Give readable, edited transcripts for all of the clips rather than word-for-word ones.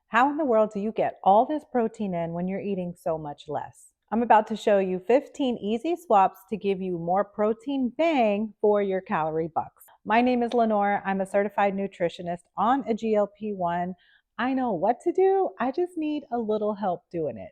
How in the world do you get all this protein in when you're eating so much less? I'm about to show you 15 easy swaps to give you more protein bang for your calorie bucks. My name is Lenore. I'm a certified nutritionist on a GLP-1. I know what to do. I just need a little help doing it.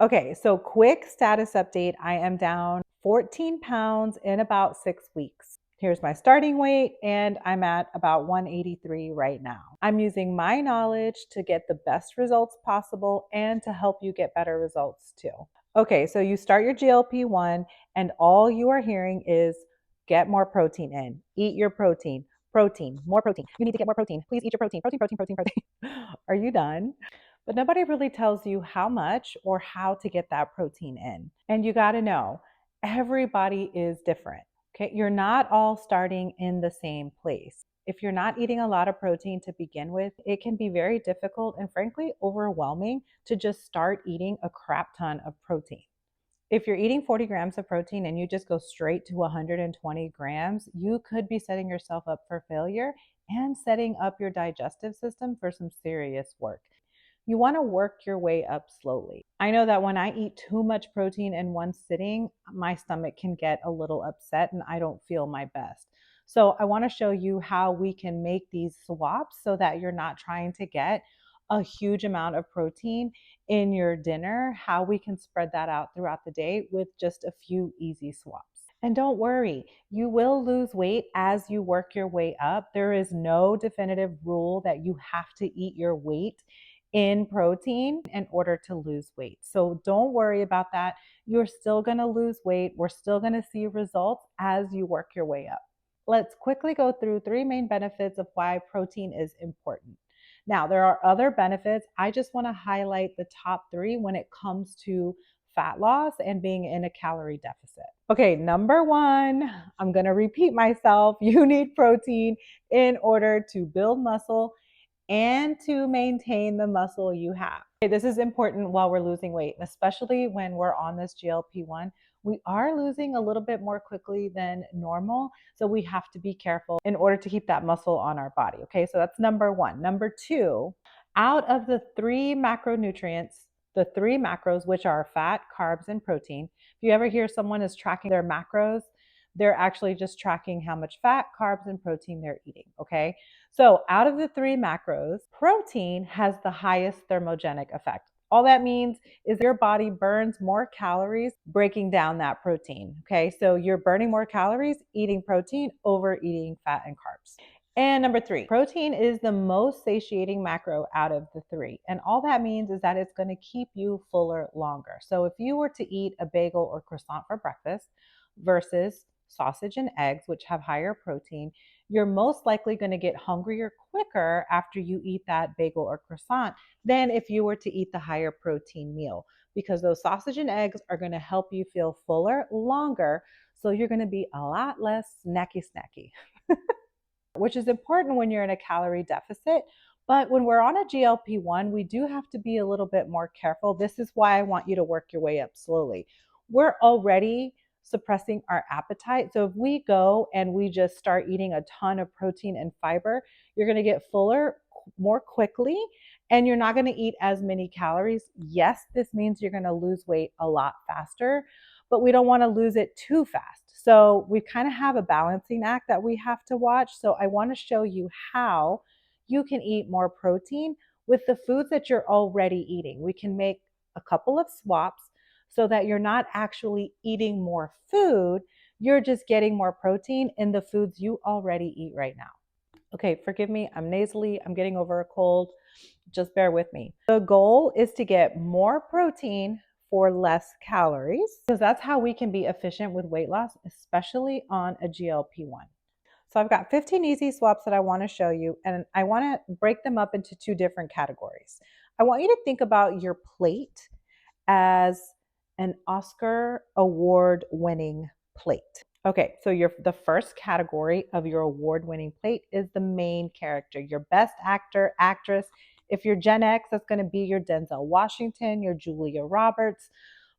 Okay, so quick status update. I am down 14 pounds in about 6 weeks. Here's my starting weight, and I'm at about 183 right now. I'm using my knowledge to get the best results possible and to help you get better results too. Okay, so you start your GLP-1, and all you are hearing is get more protein in, eat your protein, protein, more protein. You need to get more protein. Please eat your protein, protein, protein, protein, protein. Are you done? But nobody really tells you how much or how to get that protein in. And you got to know everybody is different. Okay, you're not all starting in the same place. If you're not eating a lot of protein to begin with, it can be very difficult and frankly overwhelming to just start eating a crap ton of protein. If you're eating 40 grams of protein and you just go straight to 120 grams, you could be setting yourself up for failure and setting up your digestive system for some serious work. You want to work your way up slowly. I know that when I eat too much protein in one sitting, my stomach can get a little upset and I don't feel my best. So, I want to show you how we can make these swaps so that you're not trying to get a huge amount of protein in your dinner, how we can spread that out throughout the day with just a few easy swaps. And don't worry, you will lose weight as you work your way up. There is no definitive rule that you have to eat your weight in protein in order to lose weight. So don't worry about that. You're still going to lose weight. We're still going to see results as you work your way up. Let's quickly go through three main benefits of why protein is important. Now, there are other benefits. I just want to highlight the top three when it comes to fat loss and being in a calorie deficit. Okay, number one, I'm going to repeat myself. You need protein in order to build muscle and to maintain the muscle you have. Okay, this is important while we're losing weight, especially when we're on this GLP-1. We are losing a little bit more quickly than normal, so we have to be careful in order to keep that muscle on our body. Okay, so that's number one. Number two, out of the three macronutrients, the three macros, which are fat, carbs, and protein, if you ever hear someone is tracking their macros, they're actually just tracking how much fat, carbs, and protein they're eating. Okay, so out of the three macros, protein has the highest thermogenic effect. All that means is your body burns more calories breaking down that protein. Okay, so you're burning more calories eating protein over eating fat and carbs. And number three, protein is the most satiating macro out of the three. And all that means is that it's going to keep you fuller longer. So if you were to eat a bagel or croissant for breakfast versus sausage and eggs, which have higher protein, you're most likely going to get hungrier quicker after you eat that bagel or croissant than if you were to eat the higher protein meal, because those sausage and eggs are going to help you feel fuller longer. So you're going to be a lot less snacky, which is important when you're in a calorie deficit. But when we're on a GLP-1, we do have to be a little bit more careful. This is why I want you to work your way up slowly. We're already suppressing our appetite. So if we go and we just start eating a ton of protein and fiber, you're going to get fuller more quickly and you're not going to eat as many calories. Yes, this means you're going to lose weight a lot faster, but we don't want to lose it too fast. So we kind of have a balancing act that we have to watch. So I want to show you how you can eat more protein with the foods that you're already eating. We can make a couple of swaps so that you're not actually eating more food, you're just getting more protein in the foods you already eat right now. Okay, forgive me, I'm nasally, I'm getting over a cold. Just bear with me. The goal is to get more protein for less calories, because that's how we can be efficient with weight loss, especially on a GLP-1. So I've got 15 easy swaps that I want to show you, and I want to break them up into two different categories. I want you to think about your plate as an Oscar award winning plate. Okay, so the first category of your award winning plate is the main character, your best actor, actress. If you're Gen X, that's going to be your Denzel Washington, your Julia Roberts.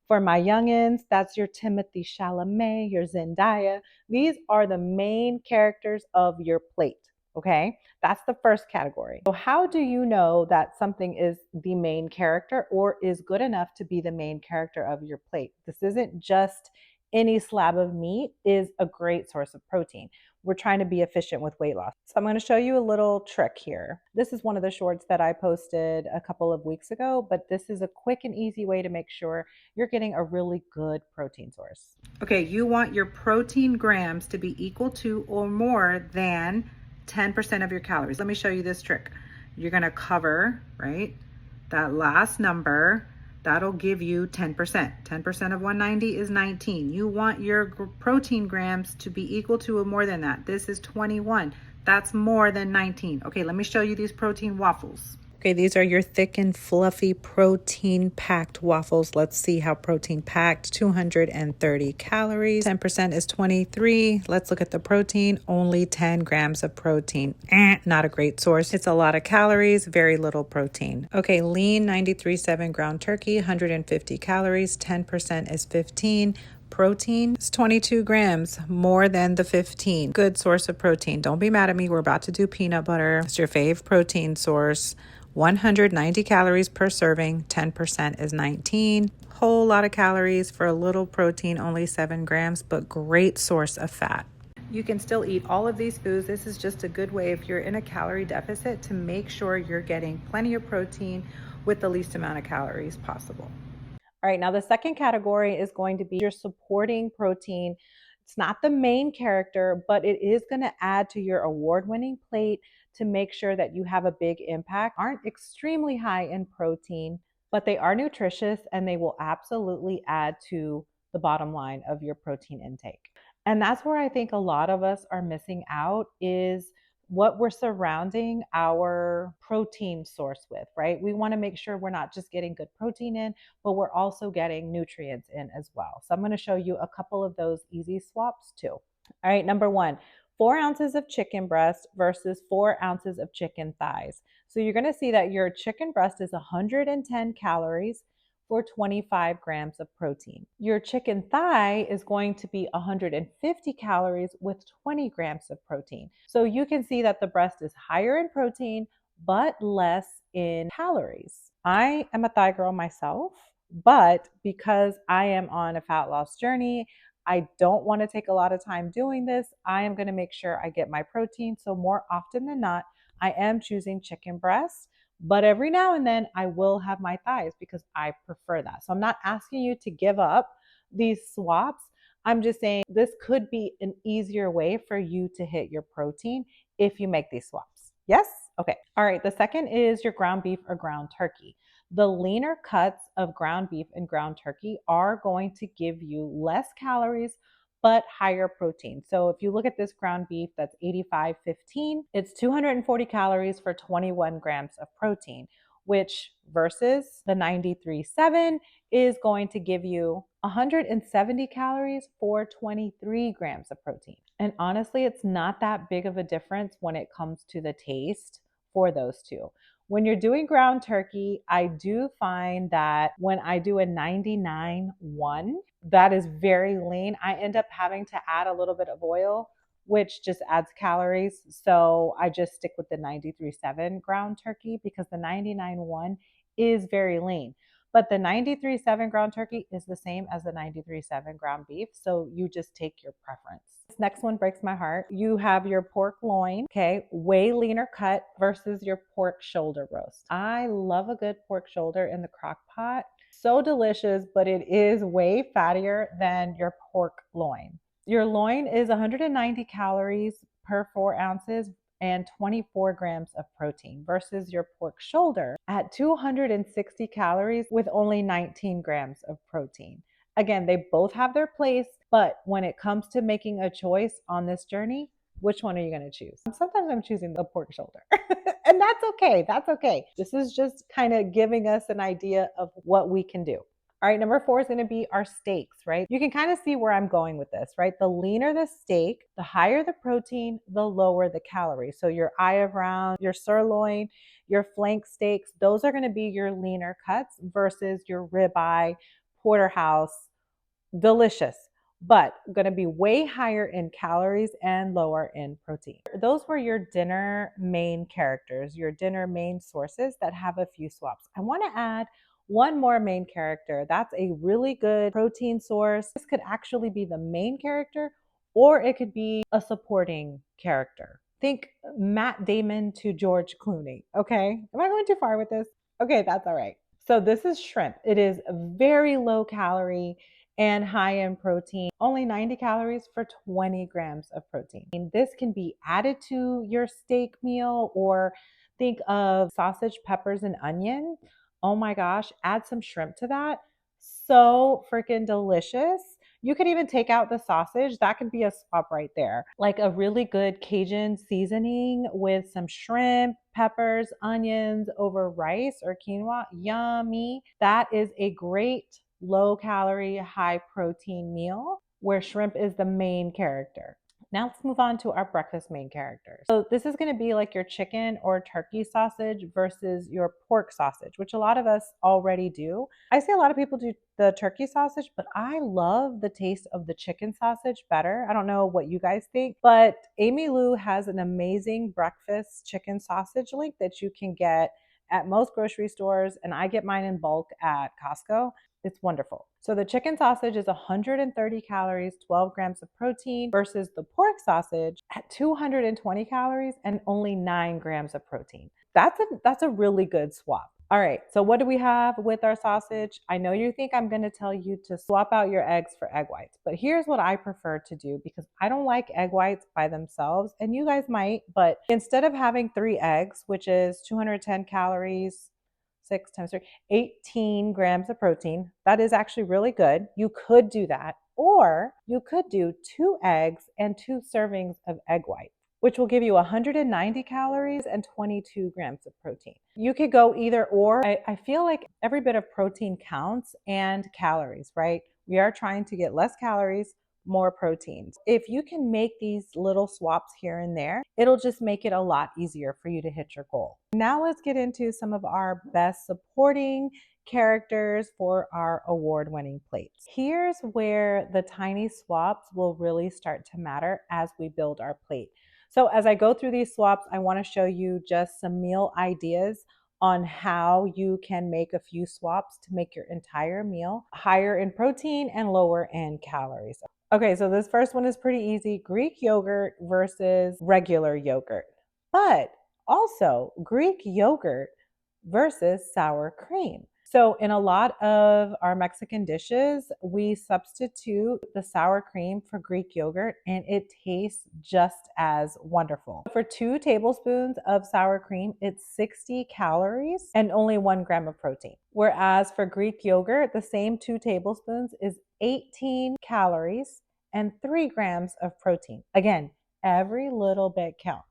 For my youngins, that's your Timothy Chalamet, your Zendaya. These are the main characters of your plate. Okay, that's the first category. So, how do you know that something is the main character or is good enough to be the main character of your plate? This isn't just any slab of meat is a great source of protein. We're trying to be efficient with weight loss. So, I'm going to show you a little trick here. This is one of the shorts that I posted a couple of weeks ago, but this is a quick and easy way to make sure you're getting a really good protein source. Okay, you want your protein grams to be equal to or more than 10% of your calories. Let me show you this trick. You're gonna cover, right, that last number. That'll give you 10%. 10% of 190 is 19. You want your protein grams to be equal to or more than that. This is 21. That's more than 19. Okay, let me show you these protein waffles. Okay, these are your thick and fluffy protein packed waffles. Let's see how protein packed. 230 calories. 10% is 23. Let's look at the protein. Only 10 grams of protein. Not a great source. It's a lot of calories, very little protein. Okay, lean 93.7 ground turkey, 150 calories. 10% is 15. Protein is 22 grams, more than the 15. Good source of protein. Don't be mad at me. We're about to do peanut butter. It's your fave protein source. 190 calories per serving, 10% is 19. Whole lot of calories for a little protein, only 7 grams, but great source of fat. You can still eat all of these foods. This is just a good way if you're in a calorie deficit to make sure you're getting plenty of protein with the least amount of calories possible. All right, now the second category is going to be your supporting protein. It's not the main character, but it is going to add to your award-winning plate to make sure that you have a big impact. Aren't extremely high in protein, but they are nutritious and they will absolutely add to the bottom line of your protein intake. And that's where I think a lot of us are missing out is what we're surrounding our protein source with, right? We want to make sure we're not just getting good protein in, but we're also getting nutrients in as well. So I'm going to show you a couple of those easy swaps too. All right, number one, 4 ounces of chicken breast versus 4 ounces of chicken thighs. So you're going to see that your chicken breast is 110 calories for 25 grams of protein. Your chicken thigh is going to be 150 calories with 20 grams of protein. So you can see that the breast is higher in protein, but less in calories. I am a thigh girl myself, but because I am on a fat loss journey, I don't want to take a lot of time doing this. I am going to make sure I get my protein. So more often than not, I am choosing chicken breast. But every now and then I will have my thighs because I prefer that. So I'm not asking you to give up these swaps. I'm just saying this could be an easier way for you to hit your protein if you make these swaps. Yes? Okay. All right. The second is your ground beef or ground turkey. The leaner cuts of ground beef and ground turkey are going to give you less calories but higher protein. So if you look at this ground beef that's 85.15, it's 240 calories for 21 grams of protein, which versus the 93.7 is going to give you 170 calories for 23 grams of protein. And honestly, it's not that big of a difference when it comes to the taste for those two. When you're doing ground turkey, I do find that when I do a 99.1, that is very lean. I end up having to add a little bit of oil, which just adds calories. So I just stick with the 93.7 ground turkey because the 99.1 is very lean. But the 93.7 ground turkey is the same as the 93.7 ground beef. So you just take your preference. This next one breaks my heart. You have your pork loin, okay, way leaner cut versus your pork shoulder roast. I love a good pork shoulder in the crock pot. So delicious, but it is way fattier than your pork loin. Your loin is 190 calories per 4 ounces and 24 grams of protein versus your pork shoulder at 260 calories with only 19 grams of protein. Again, they both have their place, but when it comes to making a choice on this journey, which one are you going to choose? Sometimes I'm choosing the pork shoulder. And that's okay. That's okay. This is just kind of giving us an idea of what we can do. All right, number 4 is going to be our steaks, right? You can kind of see where I'm going with this, right? The leaner the steak, the higher the protein, the lower the calories. So your eye of round, your sirloin, your flank steaks, those are going to be your leaner cuts versus your ribeye, porterhouse, delicious. but going to be way higher in calories and lower in protein. Those were your dinner main characters, your dinner main sources that have a few swaps. I want to add one more main character. That's a really good protein source. This could actually be the main character, or it could be a supporting character. Think Matt Damon to George Clooney. Okay. Am I going too far with this? Okay, that's all right. So this is shrimp. It is very low calorie and high in protein, only 90 calories for 20 grams of protein. And this can be added to your steak meal, or think of sausage, peppers, and onion. Oh my gosh, add some shrimp to that. So freaking delicious. You could even take out the sausage. That could be a swap right there. Like a really good Cajun seasoning with some shrimp, peppers, onions over rice or quinoa. Yummy. That is a great low calorie, high protein meal where shrimp is the main character. Now let's move on to our breakfast main characters. So this is going to be like your chicken or turkey sausage versus your pork sausage, which a lot of us already do. I see a lot of people do the turkey sausage, but I love the taste of the chicken sausage better. I don't know what you guys think, but Amy Lou has an amazing breakfast chicken sausage link that you can get at most grocery stores, and I get mine in bulk at Costco. It's wonderful. So the chicken sausage is 130 calories, 12 grams of protein versus the pork sausage at 220 calories and only 9 grams of protein. That's a really good swap. All right, so what do we have with our sausage? I know you think I'm going to tell you to swap out your eggs for egg whites, but here's what I prefer to do because I don't like egg whites by themselves, and you guys might, but instead of having 3 eggs, which is 210 calories, 6 times 3, 18 grams of protein. That is actually really good. You could do that. Or you could do 2 eggs and 2 servings of egg white, which will give you 190 calories and 22 grams of protein. You could go either or. I feel like every bit of protein counts and calories, right? We are trying to get less calories, more proteins. If you can make these little swaps here and there, it'll just make it a lot easier for you to hit your goal. Now let's get into some of our best supporting characters for our award-winning plates. Here's where the tiny swaps will really start to matter as we build our plate. So as I go through these swaps, I want to show you just some meal ideas on how you can make a few swaps to make your entire meal higher in protein and lower in calories. Okay, so this first one is pretty easy. Greek yogurt versus regular yogurt, but also Greek yogurt versus sour cream. So in a lot of our Mexican dishes, we substitute the sour cream for Greek yogurt, and it tastes just as wonderful. For 2 tablespoons of sour cream, it's 60 calories and only 1 gram of protein. Whereas for Greek yogurt, the same 2 tablespoons is 18 calories and 3 grams of protein. Again, every little bit counts.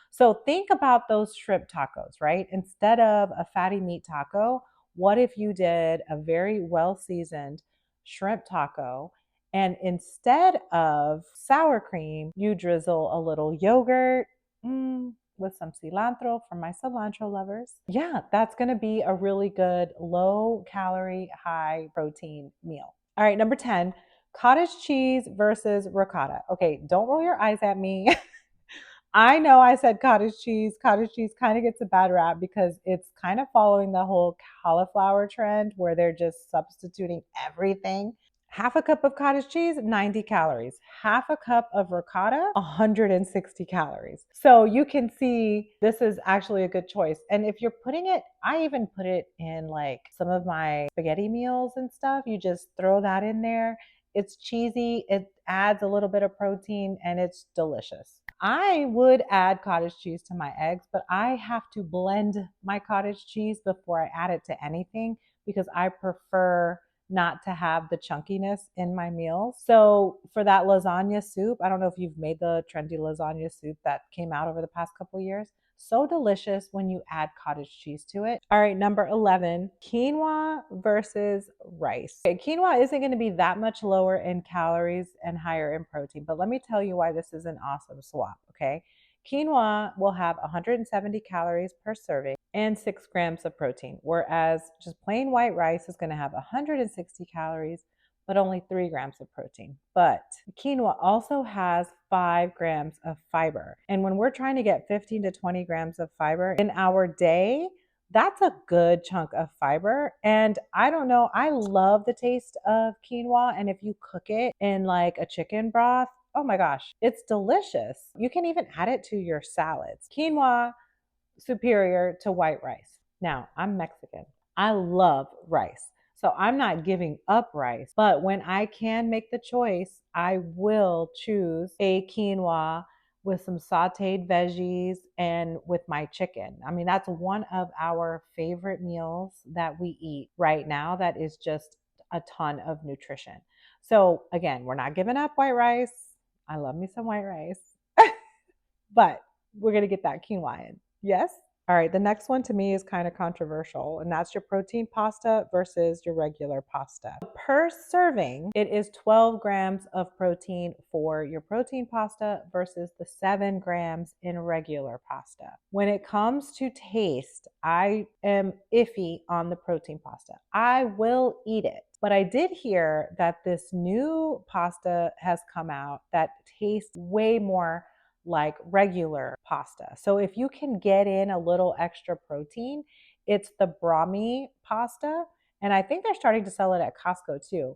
So think about those shrimp tacos, right? Instead of a fatty meat taco, what if you did a very well seasoned shrimp taco, and instead of sour cream, you drizzle a little yogurt with some cilantro for my cilantro lovers? Yeah, that's going to be a really good low calorie, high protein meal. All right, number 10, cottage cheese versus ricotta. Okay, don't roll your eyes at me. I know I said cottage cheese. Cottage cheese kind of gets a bad rap because it's kind of following the whole cauliflower trend where they're just substituting everything. Half a cup of cottage cheese, 90 calories. Half a cup of ricotta, 160 calories. So you can see this is actually a good choice. And if you're putting it, I even put it in like some of my spaghetti meals and stuff. You just throw that in there. It's cheesy, it adds a little bit of protein, and it's delicious. I would add cottage cheese to my eggs, but I have to blend my cottage cheese before I add it to anything because I prefer not to have the chunkiness in my meals. So for that lasagna soup, I don't know if you've made the trendy lasagna soup that came out over the past couple of years. So delicious when you add cottage cheese to it. All right, number 11, quinoa versus rice. Okay, quinoa isn't going to be that much lower in calories and higher in protein, but let me tell you why this is an awesome swap, okay? Quinoa will have 170 calories per serving and 6 grams of protein, whereas just plain white rice is going to have 160 calories, but only 3 grams of protein. But quinoa also has 5 grams of fiber. And when we're trying to get 15 to 20 grams of fiber in our day, that's a good chunk of fiber. And I don't know, I love the taste of quinoa. And if you cook it in like a chicken broth, oh my gosh, it's delicious. You can even add it to your salads. Quinoa superior to white rice. Now, I'm Mexican. I love rice. So I'm not giving up rice, but when I can make the choice, I will choose a quinoa with some sauteed veggies and with my chicken. I mean, that's one of our favorite meals that we eat right now that is just a ton of nutrition. So again, we're not giving up white rice. I love me some white rice, but we're going to get that quinoa in. Yes? All right, the next one to me is kind of controversial, and that's your protein pasta versus your regular pasta. Per serving, it is 12 grams of protein for your protein pasta versus the 7 grams in regular pasta. When it comes to taste, I am iffy on the protein pasta. I will eat it. But I did hear that this new pasta has come out that tastes way more like regular pasta. So if you can get in a little extra protein, it's the Brahmi pasta. And I think they're starting to sell it at Costco too.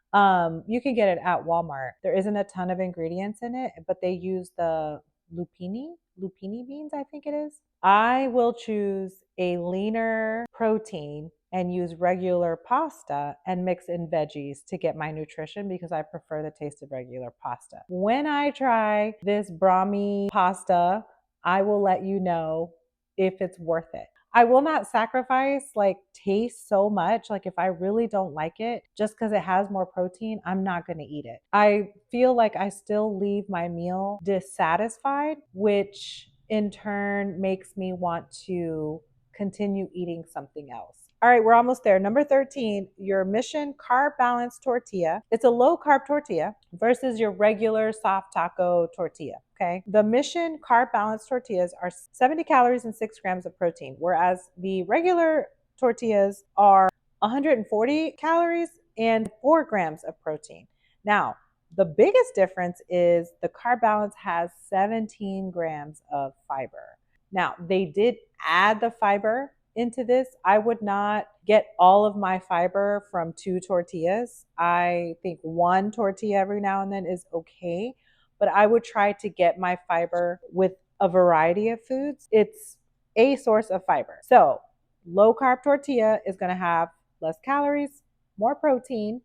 You can get it at Walmart. There isn't a ton of ingredients in it, but they use the lupini beans, I think it is. I will choose a leaner protein and use regular pasta and mix in veggies to get my nutrition because I prefer the taste of regular pasta. When I try this Brahmi pasta, I will let you know if it's worth it. I will not sacrifice like taste so much. Like if I really don't like it, just because it has more protein, I'm not going to eat it. I feel like I still leave my meal dissatisfied, which in turn makes me want to continue eating something else. All right, we're almost there. Number 13, your Mission Carb Balanced Tortilla. It's a low carb tortilla versus your regular soft taco tortilla. Okay. The Mission Carb Balanced tortillas are 70 calories and 6 grams of protein, whereas the regular tortillas are 140 calories and 4 grams of protein. Now, the biggest difference is the Carb Balance has 17 grams of fiber. Now, they did add the fiber into this. I would not get all of my fiber from 2 tortillas. I think 1 tortilla every now and then is okay, but I would try to get my fiber with a variety of foods. It's a source of fiber. So, low carb tortilla is going to have less calories, more protein,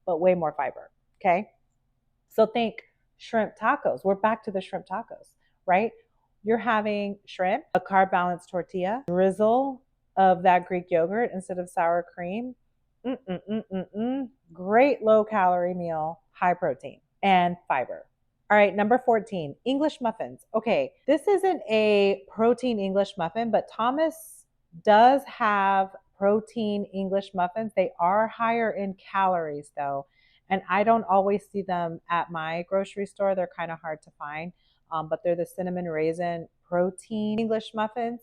but way more fiber. Okay. So, think shrimp tacos. We're back to the shrimp tacos, right? You're having shrimp, a carb balanced tortilla, drizzle of that Greek yogurt instead of sour cream. Great low calorie meal, high protein and fiber. All right, number 14, English muffins. Okay, this isn't a protein English muffin, but Thomas does have protein English muffins. They are higher in calories though, and I don't always see them at my grocery store. They're kind of hard to find, but they're the cinnamon raisin protein English muffins.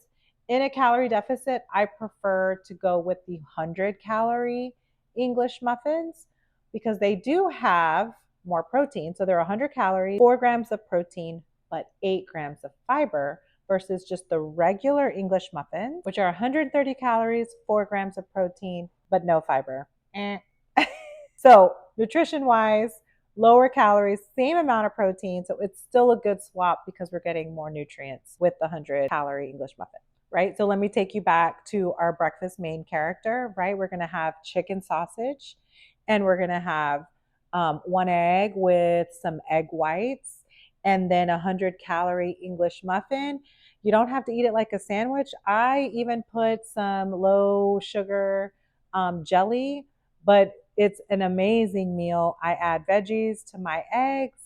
In a calorie deficit, I prefer to go with the 100 calorie English muffins because they do have more protein. So they're 100 calories, 4 grams of protein, but 8 grams of fiber versus just the regular English muffins, which are 130 calories, 4 grams of protein, but no fiber. So nutrition wise, lower calories, same amount of protein. So it's still a good swap because we're getting more nutrients with the 100 calorie English muffin. Right? So let me take you back to our breakfast main character, right? We're going to have chicken sausage and we're going to have 1 egg with some egg whites and then a 100 calorie English muffin. You don't have to eat it like a sandwich. I even put some low sugar jelly, but it's an amazing meal. I add veggies to my eggs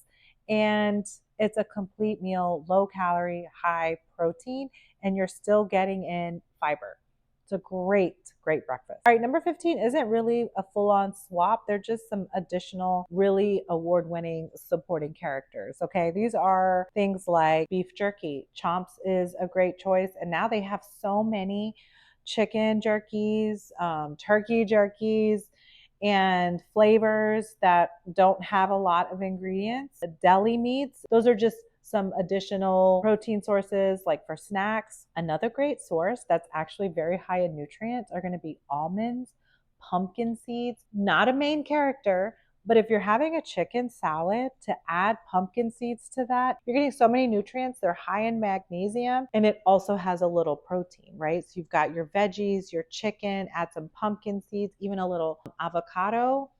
and it's a complete meal, low calorie, high protein, and you're still getting in fiber. It's a great breakfast. All right, number 15 isn't really a full-on swap. They're just some additional really award-winning supporting characters, okay? These are things like beef jerky. Chomps is a great choice, and now they have so many chicken jerkies, turkey jerkies, and flavors that don't have a lot of ingredients. The deli meats, those are just some additional protein sources like for snacks. Another great source that's actually very high in nutrients are going to be almonds, pumpkin seeds, not a main character, but if you're having a chicken salad to add pumpkin seeds to that, you're getting so many nutrients. They're high in magnesium and it also has a little protein, right? So you've got your veggies, your chicken, add some pumpkin seeds, even a little avocado.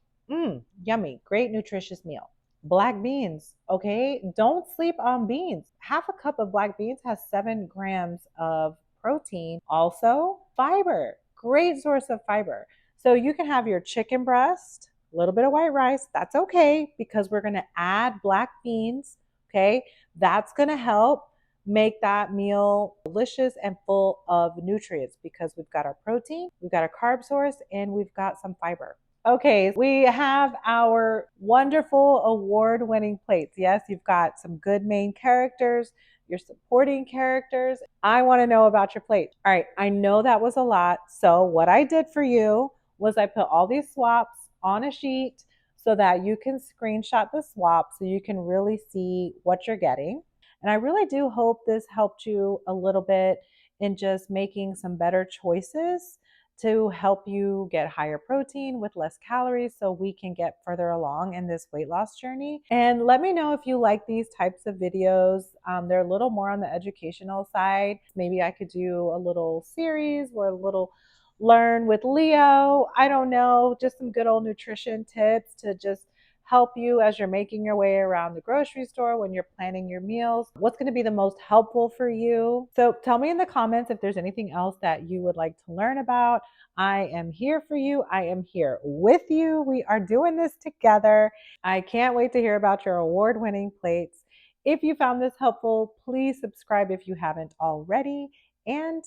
Yummy, great nutritious meal. Black beans, okay? Don't sleep on beans. Half a cup of black beans has 7 grams of protein. Also, fiber, great source of fiber. So you can have your chicken breast, a little bit of white rice. That's okay because we're going to add black beans. Okay. That's going to help make that meal delicious and full of nutrients because we've got our protein, we've got a carb source, and we've got some fiber. Okay, we have our wonderful award winning plates. Yes, you've got some good main characters, your supporting characters. I want to know about your plate. All right, I know that was a lot. So, what I did for you was I put all these swaps on a sheet so that you can screenshot the swap so you can really see what you're getting. And I really do hope this helped you a little bit in just making some better choices to help you get higher protein with less calories so we can get further along in this weight loss journey. And let me know if you like these types of videos. They're a little more on the educational side. Maybe I could do a little series or a little learn with Leo. I don't know, just some good old nutrition tips to just help you as you're making your way around the grocery store when you're planning your meals. What's going to be the most helpful for you? So tell me in the comments if there's anything else that you would like to learn about. I am here for you. I am here with you. We are doing this together. I can't wait to hear about your award winning plates. If you found this helpful, please subscribe if you haven't already. And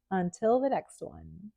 until the next one.